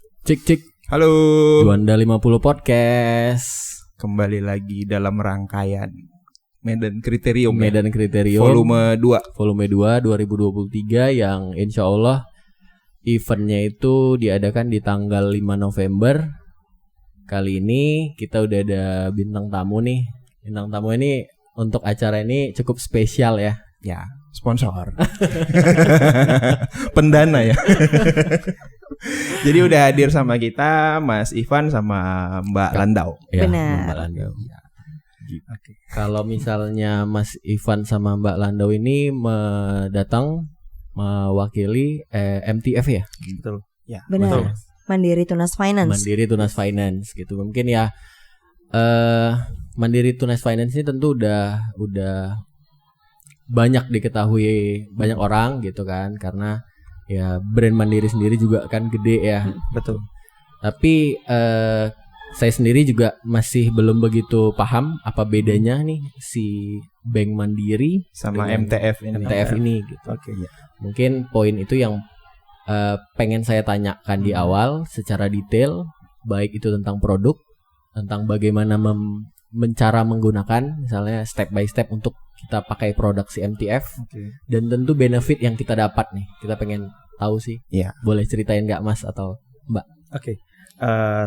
Cik cik. Halo. Juanda 50 Podcast. Kembali lagi dalam rangkaian Medan Kriterium. Medan Kriterium Volume 2. Volume 2 2023 yang insya Allah eventnya itu diadakan di tanggal 5 November. Kali ini kita udah ada bintang tamu nih. Bintang tamu ini untuk acara ini cukup spesial ya. Ya, sponsor. Pendana ya. Jadi udah hadir sama kita Mas Ivan sama Mbak Landau. Ya, Benar. Mbak Landau. Ya. Okay. Kalau misalnya Mas Ivan sama Mbak Landau ini datang mewakili MTF ya? Betul. Ya, benar. Betul. Mandiri Tunas Finance. Mandiri Tunas Finance gitu. Mungkin ya Mandiri Tunas Finance ini tentu udah banyak diketahui banyak orang gitu kan, karena ya brand Mandiri sendiri juga kan gede ya. Betul. Tapi saya sendiri juga masih belum begitu paham apa bedanya nih si Bank Mandiri sama MTF ini gitu. Oke. Ya. Mungkin poin itu yang pengen saya tanyakan di awal secara detail, baik itu tentang produk, tentang bagaimana cara menggunakan misalnya step by step untuk kita pakai produk si MTF. Okay. Dan tentu benefit yang kita dapat nih, kita pengen tahu sih. Ya. Boleh ceritain nggak Mas atau Mbak? Oke.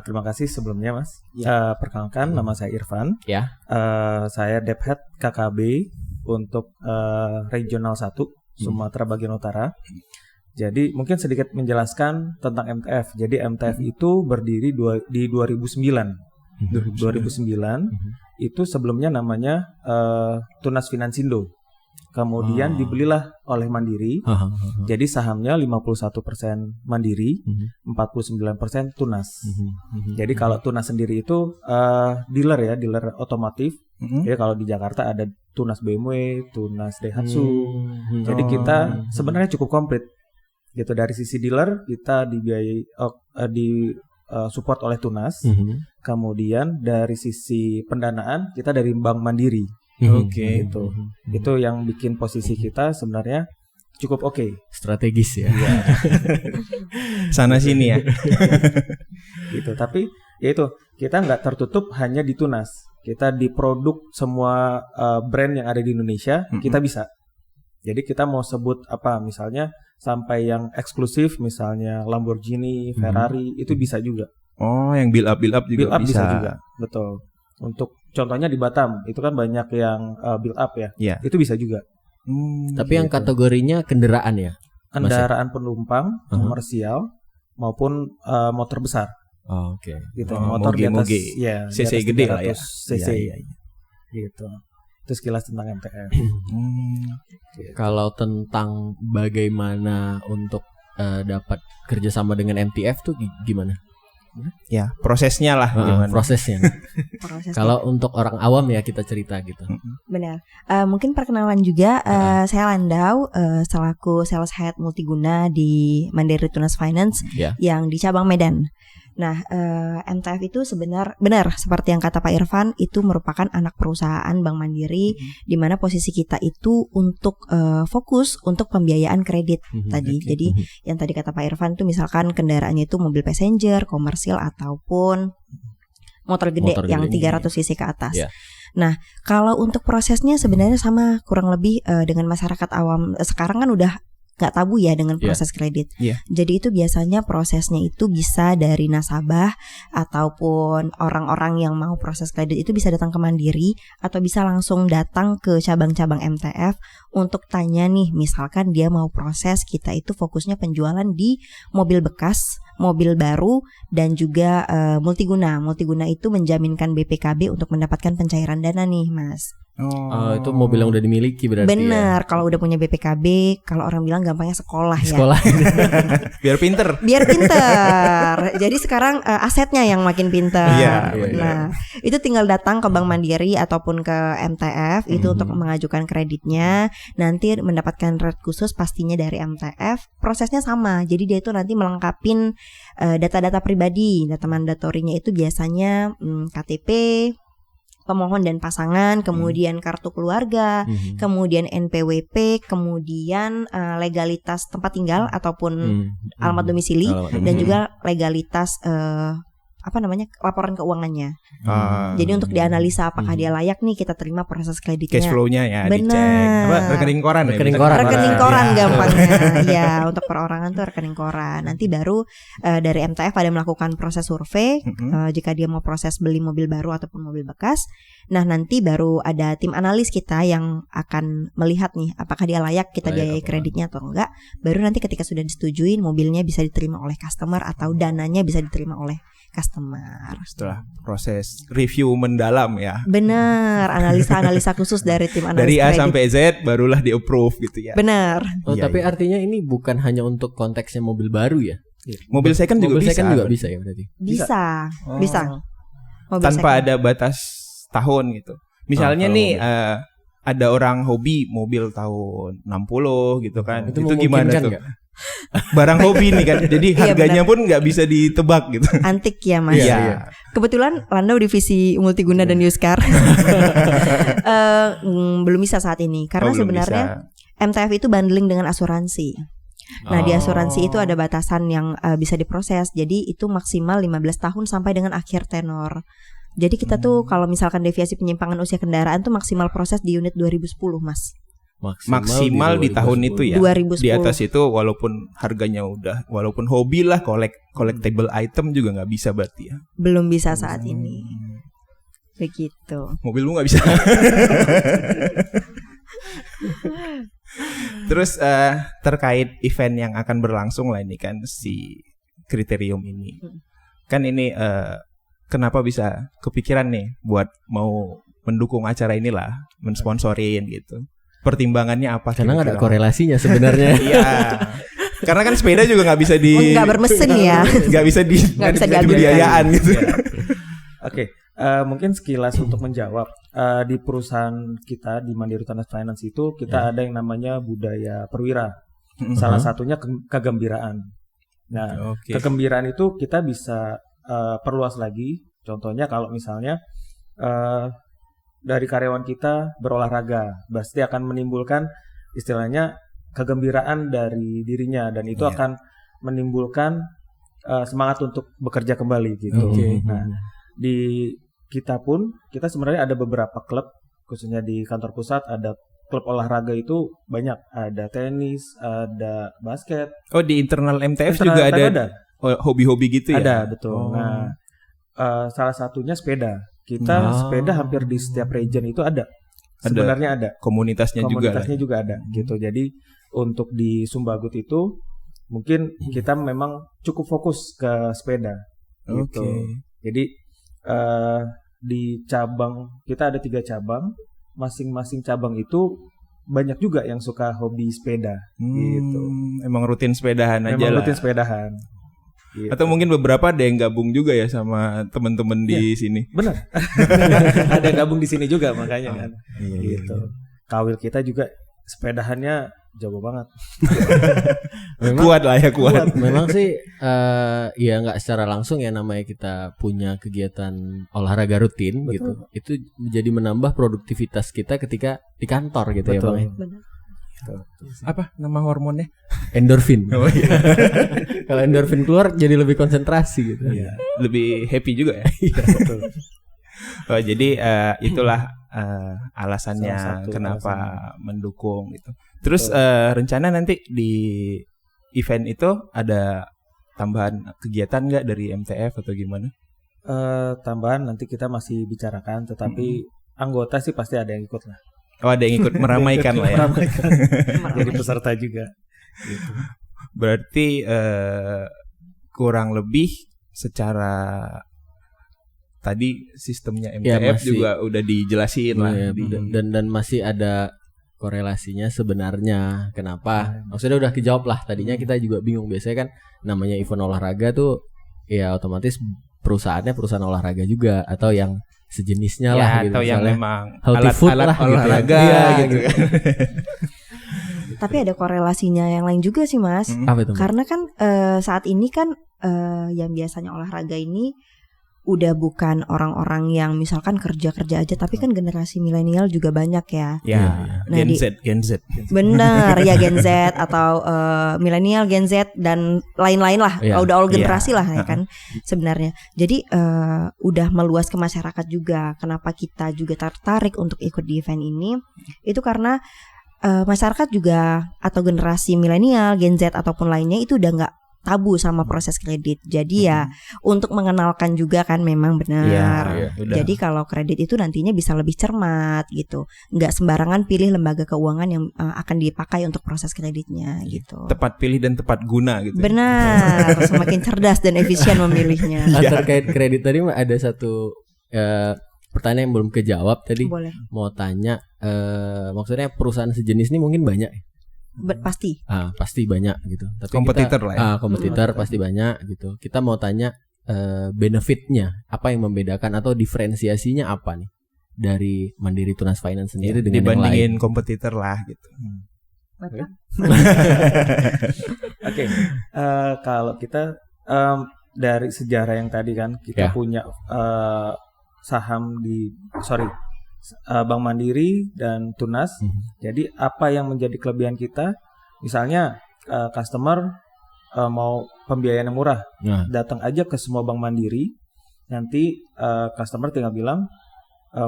Terima kasih sebelumnya Mas. Perkenalkan, nama saya Irfan. Ya. Saya Dephead KKB untuk Regional 1 Sumatera Bagian Utara. Jadi mungkin sedikit menjelaskan tentang MTF. Jadi MTF itu berdiri di 2009. 2009 itu sebelumnya namanya Tunas Finansindo. Kemudian dibelilah oleh Mandiri. Jadi sahamnya 51% Mandiri, 49% Tunas. Jadi kalau Tunas sendiri itu dealer otomotif. Ya kalau di Jakarta ada Tunas BMW, Tunas Daihatsu. Jadi kita sebenarnya cukup komplit. Gitu, dari sisi dealer kita dibiayai support oleh Tunas. Kemudian dari sisi pendanaan kita dari Bank Mandiri. Oke. Gitu. Itu yang bikin posisi kita sebenarnya cukup oke. Strategis ya. Sana sini ya. Gitu. Tapi ya itu, kita nggak tertutup hanya di Tunas. Kita di produk semua brand yang ada di Indonesia kita bisa. Jadi kita mau sebut apa, misalnya sampai yang eksklusif, misalnya Lamborghini, Ferrari, itu bisa juga. Oh, yang build up juga bisa juga, betul. Untuk contohnya di Batam, itu kan banyak yang build up ya, itu bisa juga. Tapi yang kategorinya kendaraan ya? Kendaraan penumpang, komersial, maupun motor besar. Oh, oke. Gitu. Motor di atas, ya, CC gede lah ya. CC, gitu. Itu sekilas tentang MTF. Gitu. Kalau tentang bagaimana untuk dapat kerjasama dengan MTF tuh gimana? Ya, prosesnya lah gimana? Prosesnya. Kalau untuk orang awam ya kita cerita gitu. Benar. Mungkin perkenalan juga. Saya Landau, selaku Sales Head Multiguna di Mandiri Tunas Finance yang di cabang Medan. Nah, MTF itu benar seperti yang kata Pak Irfan, itu merupakan anak perusahaan Bank Mandiri, di mana posisi kita itu untuk fokus untuk pembiayaan kredit tadi. Jadi yang tadi kata Pak Irfan itu misalkan kendaraannya itu mobil passenger, komersil ataupun motor gede yang 300 cc ke atas. Nah, kalau untuk prosesnya sebenarnya sama kurang lebih dengan masyarakat awam sekarang kan udah gak tabu ya dengan proses kredit. Jadi itu biasanya prosesnya itu bisa dari nasabah ataupun orang-orang yang mau proses kredit itu bisa datang ke Mandiri atau bisa langsung datang ke cabang-cabang MTF untuk tanya nih, misalkan dia mau proses, kita itu fokusnya penjualan di mobil bekas, mobil baru, dan juga multiguna. Multiguna itu menjaminkan BPKB untuk mendapatkan pencairan dana nih, Mas. Itu mobil yang udah dimiliki berarti. Bener, kalau udah punya BPKB, kalau orang bilang gampangnya sekolah ya. Biar pinter. Jadi sekarang asetnya yang makin pinter. Nah, itu tinggal datang ke Bank Mandiri ataupun ke MTF itu untuk mengajukan kreditnya. Nanti mendapatkan rate khusus pastinya dari MTF. Prosesnya sama. Jadi dia itu nanti melengkapin data-data pribadi. Data mandatorinya itu biasanya KTP, pemohon dan pasangan, kemudian kartu keluarga, kemudian NPWP, kemudian legalitas tempat tinggal ataupun alamat domisili, dan juga legalitas laporan keuangannya. Jadi untuk dianalisa apakah dia layak nih kita terima proses kreditnya. Cash flow-nya ya Bener. dicek. Rekening koran. Rekening koran ya. gampangnya. Ya, untuk perorangan tuh rekening koran. Nanti baru dari MTF ada melakukan proses survei jika dia mau proses beli mobil baru ataupun mobil bekas. Nah, nanti baru ada tim analis kita yang akan melihat nih apakah dia layak kita biayai kreditnya atau enggak. Baru nanti ketika sudah disetujui mobilnya bisa diterima oleh customer atau dananya bisa diterima oleh customer. Setelah proses review mendalam ya. Benar, analisa khusus dari tim analis dari A kredit. sampai Z barulah di approve gitu ya. Benar. Tapi artinya ini bukan hanya untuk konteksnya mobil baru ya? Mobil second juga mobil bisa. second juga bisa ya berarti. Bisa. Mobil tanpa second. ada batas tahun gitu. Misalnya nih ada orang hobi mobil tahun 60 gitu kan. Itu gimana tuh? Gak? Barang hobi nih kan. Jadi harganya pun nggak bisa ditebak gitu. Antik ya Mas. Iya. Kebetulan Landau divisi multiguna dan used car. Belum bisa saat ini karena sebenarnya MTF itu bundling dengan asuransi. Nah, di asuransi itu ada batasan yang bisa diproses. Jadi itu maksimal 15 tahun sampai dengan akhir tenor. Jadi kita tuh kalau misalkan deviasi penyimpangan usia kendaraan tuh maksimal proses di unit 2010, Mas. Maksimal di tahun itu ya. 2010. Di atas itu walaupun harganya walaupun hobi lah collectible item juga nggak bisa berarti ya. Belum bisa saat ini. Begitu. Mobil lu nggak bisa. Terus terkait event yang akan berlangsung lah ini kan si Kriterium ini. Kan ini kenapa bisa kepikiran nih buat mau mendukung acara inilah, mensponsorin gitu. Pertimbangannya apa? Karena nggak ada korelasinya sebenarnya. Iya. Karena kan sepeda juga nggak bisa nggak bermesin ya. Nggak bisa dibiayaan gitu. Oke. Mungkin sekilas untuk menjawab di perusahaan kita di Mandiri Tunas Finance itu kita ada yang namanya budaya perwira. Salah satunya kegembiraan. Nah, kegembiraan itu kita bisa perluas lagi. Contohnya kalau misalnya dari karyawan kita berolahraga, pasti akan menimbulkan istilahnya kegembiraan dari dirinya dan itu akan menimbulkan semangat untuk bekerja kembali gitu. Nah, di kita sebenarnya ada beberapa klub, khususnya di kantor pusat ada klub olahraga itu banyak, ada tenis, ada basket. Oh, di internal MTF juga ada hobi-hobi gitu ya? Ada, betul. Nah, salah satunya sepeda. Kita sepeda hampir di setiap region itu ada. Sebenarnya ada. Komunitasnya juga ada gitu. Jadi untuk di Sumbagut itu mungkin kita memang cukup fokus ke sepeda gitu. Jadi di cabang kita ada 3 cabang, masing-masing cabang itu banyak juga yang suka hobi sepeda gitu. Emang rutin sepedahan aja lah. Emang rutin sepedahan. Gitu. Atau mungkin beberapa ada yang gabung juga ya sama teman-teman di sini. Benar. Ada yang gabung di sini juga makanya kan. Gitu. Kawil kita juga sepedahannya jago banget. Memang, kuat. Memang sih ya nggak secara langsung ya, namanya kita punya kegiatan olahraga rutin. Betul. Gitu. Itu jadi menambah produktivitas kita ketika di kantor gitu. Betul. Ya Bang. Apa nama hormonnya? Endorfin. Oh iya. Kalau endorfin keluar jadi lebih konsentrasi gitu. Iya. Lebih happy juga ya. Betul. Oh, jadi itulah alasannya kenapa mendukung gitu. Terus rencana nanti di event itu ada tambahan kegiatan nggak dari MTF atau gimana? Tambahan nanti kita masih bicarakan, tetapi anggota sih pasti ada yang ikut lah. Oh, ada yang ikut meramaikan lah ya. Jadi peserta juga. Gitu. Berarti kurang lebih secara tadi sistemnya MTF juga udah dijelasin lah. Dan masih ada korelasinya sebenarnya. Kenapa? Maksudnya udah kejawab lah. Tadinya kita juga bingung. Biasanya kan namanya event olahraga tuh ya otomatis perusahaannya perusahaan olahraga juga atau yang sejenisnya lah gitu. Atau yang memang alat olahraga gitu. Tapi ada korelasinya yang lain juga sih Mas. Apa itu? Karena kan saat ini kan yang biasanya olahraga ini udah bukan orang-orang yang misalkan kerja-kerja aja, tapi kan generasi milenial juga banyak ya. Nah, Gen Z. Bener ya, Gen Z atau milenial, Gen Z dan lain-lain lah. Udah all generasi lah ya kan sebenarnya. Jadi udah meluas ke masyarakat juga. Kenapa kita juga tertarik untuk ikut di event ini? Itu karena masyarakat juga atau generasi milenial, Gen Z ataupun lainnya itu udah nggak tabu sama proses kredit. Jadi ya untuk mengenalkan juga kan memang benar. Jadi kalau kredit itu nantinya bisa lebih cermat gitu. Nggak sembarangan pilih lembaga keuangan yang akan dipakai untuk proses kreditnya gitu. Tepat pilih dan tepat guna gitu. Benar, semakin cerdas dan efisien memilihnya. Terkait kredit tadi ada satu pertanyaan yang belum kejawab tadi. Boleh. Mau tanya, maksudnya perusahaan sejenis ini mungkin banyak ya? Pasti. Pasti banyak gitu. Tapi kompetitor lah ya. Kompetitor pasti banyak gitu. Kita mau tanya benefitnya, apa yang membedakan atau diferensiasinya apa nih dari Mandiri Tunas Finance sendiri dengan dibandingin yang lain? Kompetitor lah gitu. Oke. Kalau kita dari sejarah yang tadi kan kita punya saham di Bank Mandiri dan Tunas. Jadi apa yang menjadi kelebihan kita? Misalnya customer mau pembiayaan yang murah, datang aja ke semua Bank Mandiri. Nanti customer tinggal bilang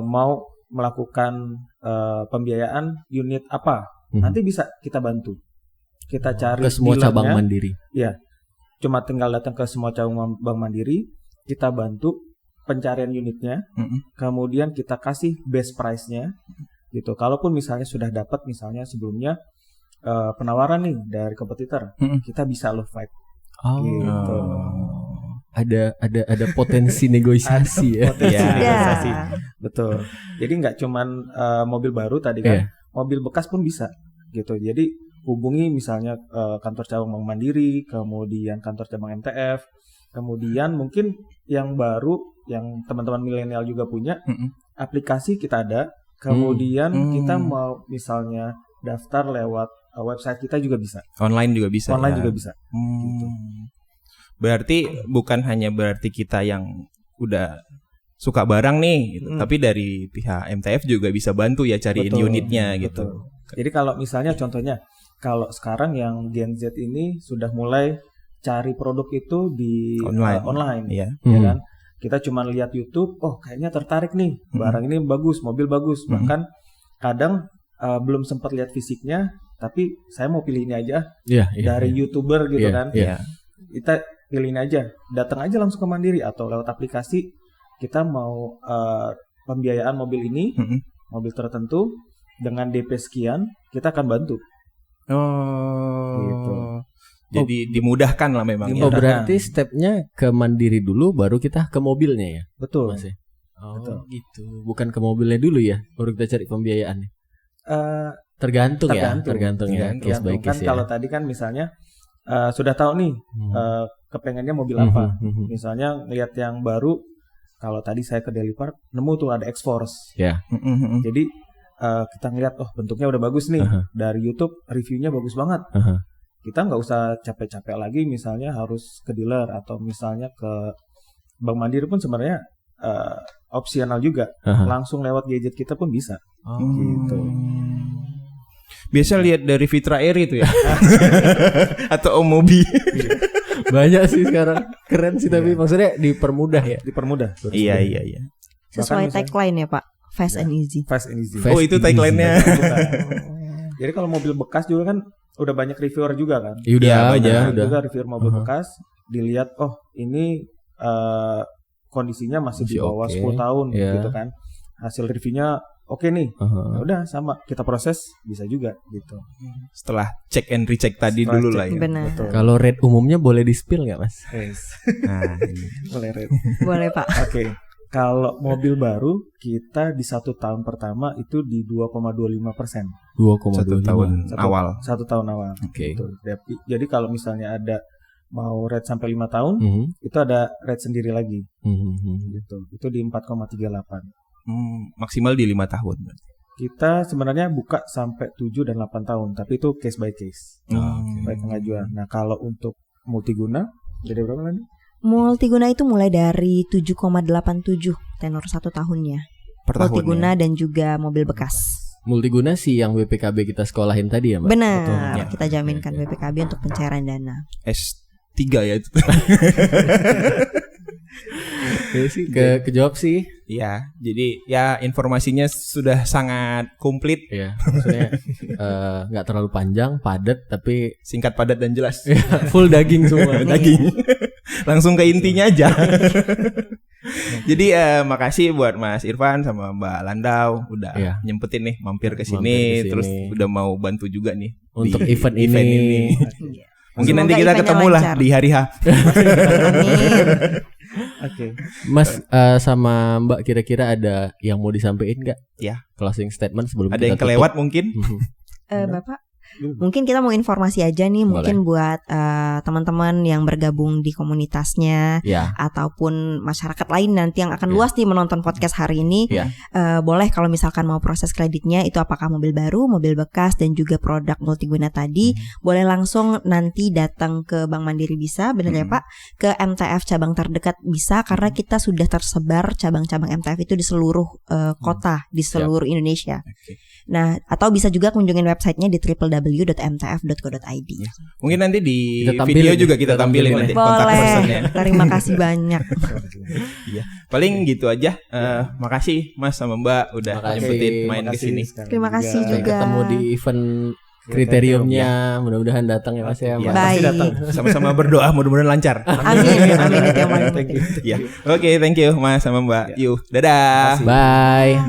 mau melakukan pembiayaan unit apa. Nanti bisa kita bantu. Kita cari ke semua cabang Mandiri. Iya. Cuma tinggal datang ke semua cabang Bank Mandiri, kita bantu pencarian unitnya, kemudian kita kasih best price-nya, gitu. Kalaupun misalnya sudah dapat misalnya sebelumnya penawaran nih dari kompetitor, kita bisa low fight. Gitu. Ada potensi negosiasi ya. Negosiasi. Betul. Jadi nggak cuman mobil baru tadi kan, mobil bekas pun bisa, gitu. Jadi hubungi misalnya kantor cabang Bank Mandiri, kemudian kantor cabang MTF, kemudian mungkin yang baru yang teman-teman milenial juga punya aplikasi kita ada, kemudian kita mau misalnya daftar lewat website kita juga bisa. Online juga bisa. Juga bisa. Gitu. Berarti bukan hanya berarti kita yang udah suka barang nih, gitu, tapi dari pihak MTF juga bisa bantu ya cariin unitnya gitu. Jadi kalau misalnya contohnya kalau sekarang yang Gen Z ini sudah mulai cari produk itu di online, ya kan? Kita cuma lihat YouTube, oh kayaknya tertarik nih, barang ini bagus, mobil bagus, bahkan kadang belum sempat lihat fisiknya, tapi saya mau pilih ini aja dari YouTuber gitu kan, kita pilih ini aja, datang aja langsung ke Mandiri atau lewat aplikasi, kita mau pembiayaan mobil ini, mobil tertentu dengan DP sekian, kita akan bantu. Gitu. Jadi dimudahkan lah memang. Berarti stepnya ke Mandiri dulu, baru kita ke mobilnya ya. Betul. Mas ya? Betul. Gitu. Bukan ke mobilnya dulu ya, baru kita cari pembiayaannya. Tergantung ya. Case by case kan. Kalau tadi kan misalnya sudah tahu nih kepengennya mobil apa. Misalnya ngelihat yang baru. Kalau tadi saya ke Daily Park nemu tuh ada X-Force. Jadi kita ngelihat bentuknya udah bagus nih. Dari YouTube reviewnya bagus banget. Kita nggak usah capek-capek lagi misalnya harus ke dealer atau misalnya ke Bank Mandiri pun sebenarnya opsional juga. Langsung lewat gadget kita pun bisa. Gitu. Biasa lihat dari Fitra Air itu ya. Atau Omobi. Banyak sih sekarang. Keren sih tapi maksudnya dipermudah ya. Iya. Sesuai tagline ya Pak. Fast and easy. Oh itu tagline-nya. Jadi kalau mobil bekas juga kan udah banyak reviewer juga kan. Udah. Juga reviewer mobil bekas dilihat ini kondisinya masih di bawah 10 tahun gitu kan. Hasil reviewnya oke nih. Ya udah sama kita proses bisa juga gitu. Setelah check and recheck tadi dulu lah ya. Benar. Kalau rate umumnya boleh di-spill enggak, Mas? Nah, boleh rate. Boleh, Pak. Oke. Kalau mobil baru kita di 1 tahun pertama itu di 2,25%. 2,25 tahun awal. 1 tahun awal. Oke. Gitu. Jadi kalau misalnya ada mau rate sampai 5 tahun, itu ada rate sendiri lagi. Gitu. Itu di 4,38. Maksimal di 5 tahun. Kita sebenarnya buka sampai 7 dan 8 tahun, tapi itu case by case. Baik pengajuan. Nah, kalau untuk multiguna, jadi berapa tadi? Multiguna itu mulai dari 7,87 tenor 1 tahunnya. Per tahun. Multiguna dan juga mobil bekas. Multiguna sih yang BPKB kita sekolahin tadi ya, Mbak? Benar, Betul. kita jaminkan BPKB untuk pencairan dana. S3 ya itu. Ya sih kejawab sih. Iya, jadi ya informasinya sudah sangat komplit. Ya, maksudnya nggak terlalu panjang, padat, tapi Singkat, padat, dan jelas. full daging semua. Daging. Langsung ke intinya aja. Jadi makasih buat Mas Irfan sama Mbak Landau udah nyempetin nih mampir ke sini, terus udah mau bantu juga nih untuk di event ini. Mungkin Semoga nanti kita ketemu lah di hari H. Amin. Oke. Mas sama Mbak kira-kira ada yang mau disampaikan nggak? Ya. Closing statement sebelum Ada kita yang kelewat mungkin? Bapak, mungkin kita mau informasi aja nih. Mungkin buat teman-teman yang bergabung di komunitasnya ataupun masyarakat lain nanti yang akan luas nih menonton podcast hari ini. Boleh kalau misalkan mau proses kreditnya itu apakah mobil baru, mobil bekas, dan juga produk multiguna tadi, boleh langsung nanti datang ke Bank Mandiri bisa, benar ya Pak, ke MTF cabang terdekat bisa, karena kita sudah tersebar cabang-cabang MTF itu di seluruh kota di seluruh Indonesia. Nah, atau bisa juga kunjungin websitenya di www.mtf.co.id. Mungkin nanti di video juga kita tampilin nanti kontak personnya. Terima kasih banyak. Paling gitu aja. Makasih Mas sama Mbak udah nyempetin main ke sini. Terima kasih juga. Ketemu di event kriteriumnya, mudah-mudahan datang ya Mas ya. Baik. Sama-sama berdoa mudah-mudahan lancar. Amin, amin itu yang paling penting. Oke, thank you Mas sama Mbak. Yuk, dadah. Bye.